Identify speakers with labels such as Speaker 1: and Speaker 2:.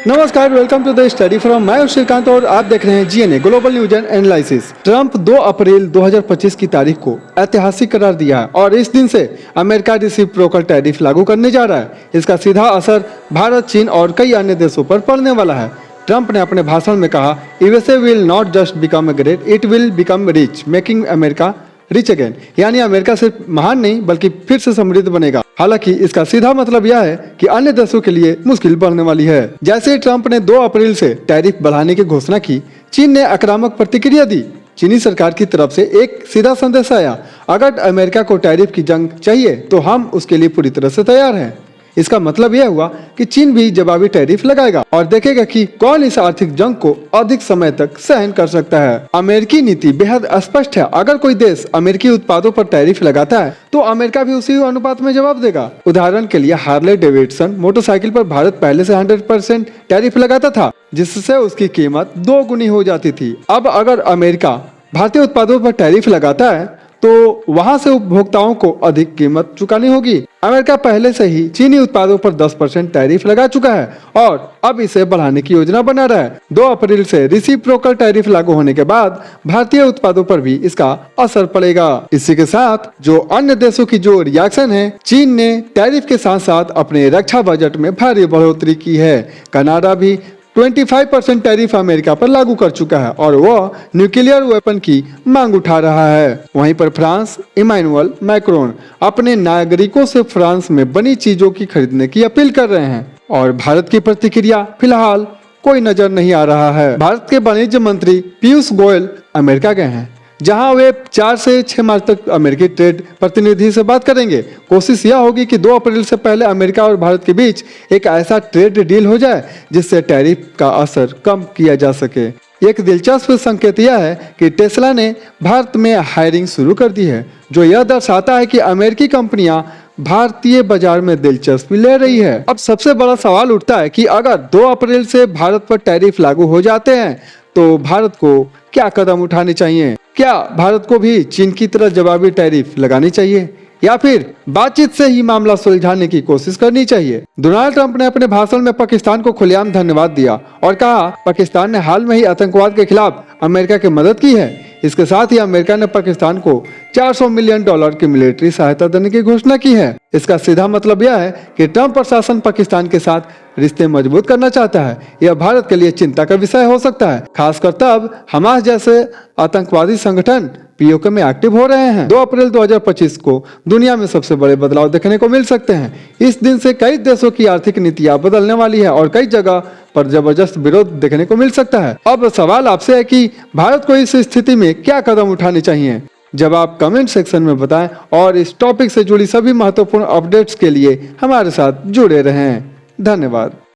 Speaker 1: नमस्कार, welcome to the study from मैं श्रीकांत और आप देख रहे हैं GNA global news and analysis. Trump 2 अप्रैल 2025 की तारीख को ऐतिहासिक करार दिया है और इस दिन से अमेरिका रेसिप्रोकल टैरिफ लागू करने जा रहा है। इसका सीधा असर भारत, चीन और कई अन्य देशों पर पड़ने वाला है। ट्रंप ने अपने भाषण में कहा, USA will not just become great, it will become rich, making America rich again. यानी अमेरिका सिर्फ महान नहीं बल्कि फिर से समृद्ध बनेगा। हालांकि इसका सीधा मतलब यह है कि अन्य देशों के लिए मुश्किल बढ़ने वाली है। जैसे ही ट्रंप ने 2 अप्रैल से टैरिफ बढ़ाने की घोषणा की, चीन ने आक्रामक प्रतिक्रिया दी। चीनी सरकार की तरफ से एक सीधा संदेश आया, अगर अमेरिका को टैरिफ की जंग चाहिए तो हम उसके लिए पूरी तरह से तैयार हैं। इसका मतलब यह हुआ कि चीन भी जवाबी टैरिफ लगाएगा और देखेगा कि कौन इस आर्थिक जंग को अधिक समय तक सहन कर सकता है। अमेरिकी नीति बेहद स्पष्ट है, अगर कोई देश अमेरिकी उत्पादों पर टैरिफ लगाता है तो अमेरिका भी उसी अनुपात में जवाब देगा। उदाहरण के लिए हार्ले डेविडसन मोटरसाइकिल पर भारत पहले से 100% टैरिफ लगाता था, जिससे उसकी कीमत 2 गुनी हो जाती थी। अब अगर अमेरिका भारतीय उत्पादों पर टैरिफ लगाता है तो वहां से उपभोक्ताओं को अधिक कीमत चुकानी होगी। अमेरिका पहले से ही चीनी उत्पादों पर 10% टैरिफ लगा चुका है और अब इसे बढ़ाने की योजना बना रहा है। 2 अप्रैल से रेसिप्रोकल टैरिफ लागू होने के बाद भारतीय उत्पादों पर भी इसका असर पड़ेगा। इसी के साथ जो अन्य देशों की जो रिएक्शन है, चीन ने टैरिफ के साथ साथ अपने रक्षा बजट में भारी बढ़ोतरी की है। कनाडा भी 25% टैरिफ अमेरिका पर लागू कर चुका है और वह न्यूक्लियर वेपन की मांग उठा रहा है। वहीं पर फ्रांस इमैनुअल मैक्रोन अपने नागरिकों से फ्रांस में बनी चीजों की खरीदने की अपील कर रहे हैं और भारत की प्रतिक्रिया फिलहाल कोई नजर नहीं आ रहा है। भारत के वाणिज्य मंत्री पीयूष गोयल अमेरिका गए हैं, जहां वे 4 से 6 मार्च तक अमेरिकी ट्रेड प्रतिनिधि से बात करेंगे। कोशिश यह होगी कि 2 अप्रैल से पहले अमेरिका और भारत के बीच एक ऐसा ट्रेड डील हो जाए जिससे टैरिफ का असर कम किया जा सके। एक दिलचस्प संकेत यह है कि टेस्ला ने भारत में हायरिंग शुरू कर दी है, जो यह दर्शाता है कि अमेरिकी कंपनियां भारतीय बाजार में दिलचस्पी ले रही है। अब सबसे बड़ा सवाल उठता है कि अगर 2 अप्रैल से भारत पर टैरिफ लागू हो जाते हैं तो भारत को क्या कदम उठाने चाहिए? क्या भारत को भी चीन की तरह जवाबी टैरिफ लगानी चाहिए या फिर बातचीत से ही मामला सुलझाने की कोशिश करनी चाहिए? डोनाल्ड ट्रंप ने अपने भाषण में पाकिस्तान को खुलेआम धन्यवाद दिया और कहा पाकिस्तान ने हाल में ही आतंकवाद के खिलाफ अमेरिका की मदद की है। इसके साथ ही अमेरिका ने पाकिस्तान को $400 मिलियन की मिलिट्री सहायता देने की घोषणा की है। इसका सीधा मतलब यह है कि ट्रंप प्रशासन पाकिस्तान के साथ रिश्ते मजबूत करना चाहता है। यह भारत के लिए चिंता का विषय हो सकता है, खासकर तब हमास जैसे आतंकवादी संगठन पीओके में एक्टिव हो रहे हैं। 2 अप्रैल 2025 को दुनिया में सबसे बड़े बदलाव देखने को मिल सकते हैं। इस दिन से कई देशों की आर्थिक नीतियां बदलने वाली है और कई जगह पर जबरदस्त विरोध देखने को मिल सकता है। अब सवाल आपसे है कि भारत को इस स्थिति में क्या कदम उठाने चाहिए? जवाब कमेंट सेक्शन में बताएं और इस टॉपिक से जुड़ी सभी महत्वपूर्ण अपडेट्स के लिए हमारे साथ जुड़े रहें। धन्यवाद।